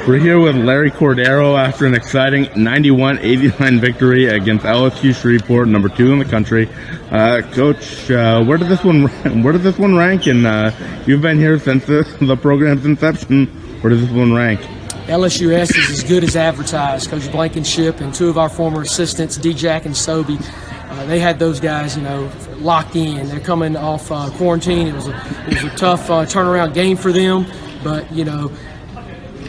We're here with Larry Cordaro after an exciting 91-89 victory against LSU-Shreveport, number 2 in the country. Coach, where did this one rank? And you've been here since the program's inception. Where does this one rank? LSUS is as good as advertised. Coach Blankenship and 2 of our former assistants, D-Jack and Sobey, they had those guys, locked in. They're coming off quarantine. It was a tough turnaround game for them, but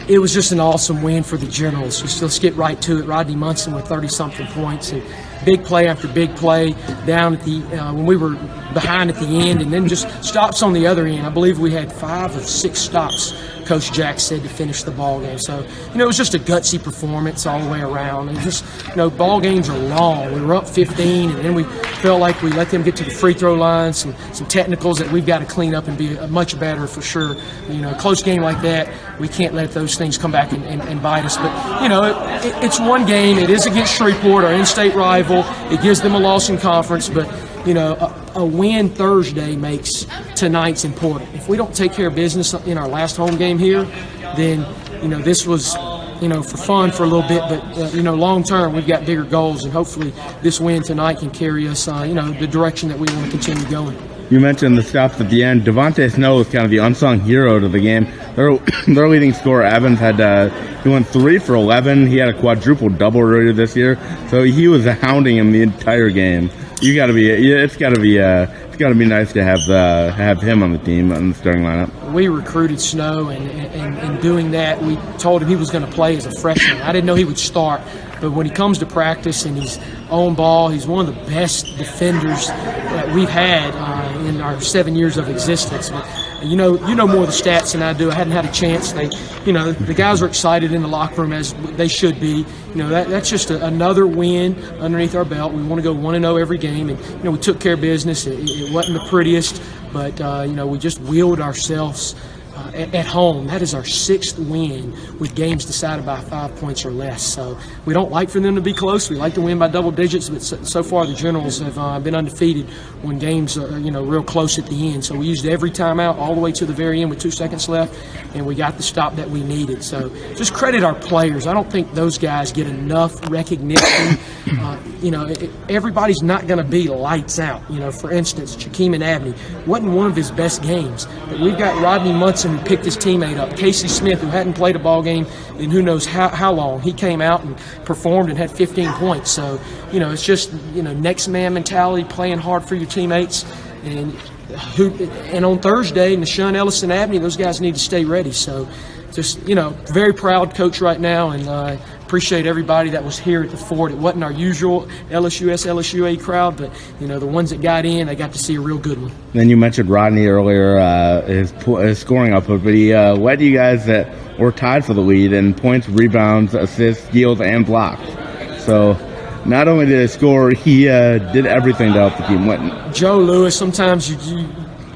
it was just an awesome win for the Generals. Let's get right to it. Rodney Munson with 30-something points, and big play after big play down at the when we were behind at the end, and then just stops on the other end. I believe we had 5 of 6 stops, Coach Jack said, to finish the ball game. So, it was just a gutsy performance all the way around. And just, ball games are long. We were up 15, and then we felt like we let them get to the free throw line, some technicals that we've got to clean up and be much better for sure. A close game like that, we can't let those things come back and bite us. But, it's one game. It is against Shreveport, our in-state rival. It gives them a loss in conference, but a win Thursday makes tonight's important. If we don't take care of business in our last home game here, then this was for fun for a little bit, but long term we've got bigger goals, and hopefully this win tonight can carry us the direction that we want to continue going. You mentioned the stops at the end. Devontae Snow was kind of the unsung hero to the game. Their leading scorer, Evans, he went 3 for 11. He had a quadruple double earlier this year, so he was hounding him the entire game. It's got to be nice to have him on the team on the starting lineup. We recruited Snow, and in doing that, we told him he was going to play as a freshman. I didn't know he would start, but when he comes to practice and he's on ball, he's one of the best defenders that we've had in our 7 years of existence. But, you know more of the stats than I do. I hadn't had a chance. The guys are excited in the locker room, as they should be. That's just another win underneath our belt. We want to go 1-0 every game, and we took care of business. It wasn't the prettiest, but we just wheeled ourselves at home. That is our 6th win with games decided by 5 points or less. So we don't like for them to be close. We like to win by double digits, but so far the Generals have been undefeated when games are real close at the end. So we used every timeout all the way to the very end with 2 seconds left, and we got the stop that we needed. So just credit our players. I don't think those guys get enough recognition. Everybody's not going to be lights out. For instance, Jakeem Abney wasn't one of his best games, but we've got Rodney Munson who picked his teammate up. Casey Smith, who hadn't played a ball game in who knows how long, he came out and performed and had 15 points. So, it's just, next man mentality, playing hard for your teammates. And on Thursday, Nashawn Ellis and Abney, those guys need to stay ready. So, just, very proud coach right now, and appreciate everybody that was here at the Fort. It wasn't our usual LSUA crowd, but the ones that got in, they got to see a real good one. Then you mentioned Rodney earlier, his scoring output, but he led you guys that were tied for the lead in points, rebounds, assists, steals, and blocks. So not only did he score, he did everything to help the team win. Joe Lewis, sometimes you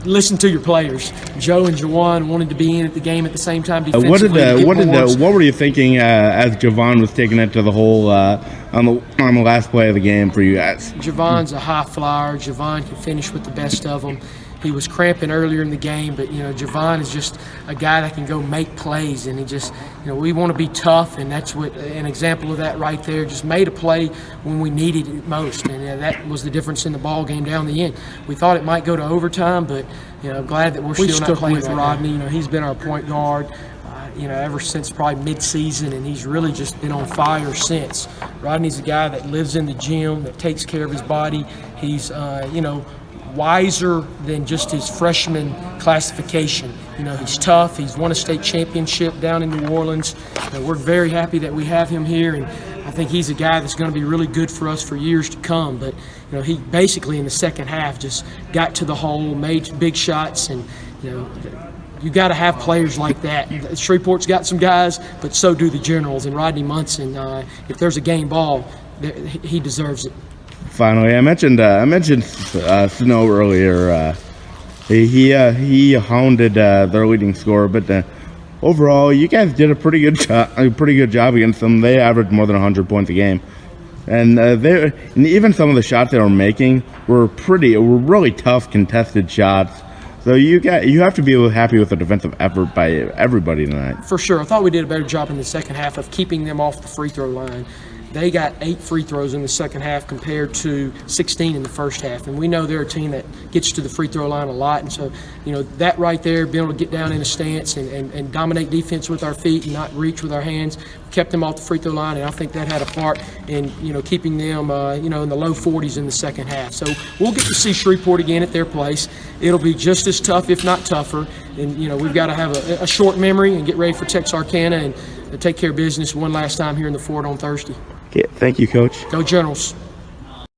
listen to your players. Joe and Jawan wanted to be in at the game at the same time defensively. What were you thinking as Javon was taking it to the hole on the last play of the game for you guys? Javon's a high flyer. Javon can finish with the best of them. He was cramping earlier in the game, but Javon is just a guy that can go make plays, and he just we want to be tough, and that's what an example of that right there. Just made a play when we needed it most, and that was the difference in the ball game down the end. We thought it might go to overtime, but glad that we're still not playing with Rodney. He's been our point guard. Ever since probably mid-season, and he's really just been on fire since. Rodney's a guy that lives in the gym, that takes care of his body. He's wiser than just his freshman classification. He's tough. He's won a state championship down in New Orleans. We're very happy that we have him here, and I think he's a guy that's going to be really good for us for years to come. But he basically in the second half just got to the hole, made big shots, and you got to have players like that. Shreveport's got some guys, but so do the Generals, and Rodney Munson. If there's a game ball, he deserves it. Finally, I mentioned Snow earlier. He hounded their leading scorer, but overall, you guys did a pretty good job against them. They averaged more than 100 points a game, and even some of the shots they were making were really tough contested shots. So you have to be happy with the defensive effort by everybody tonight. For sure. I thought we did a better job in the second half of keeping them off the free throw line. They got 8 free throws in the second half compared to 16 in the first half. And we know they're a team that gets to the free throw line a lot. And so, that right there, being able to get down in a stance and dominate defense with our feet and not reach with our hands, kept them off the free throw line. And I think that had a part in, keeping them, in the low 40s in the second half. So we'll get to see Shreveport again at their place. It'll be just as tough, if not tougher. And, we've got to have a short memory and get ready for Texarkana and take care of business one last time here in the Fort on Thursday. Okay, thank you, Coach. Go Generals.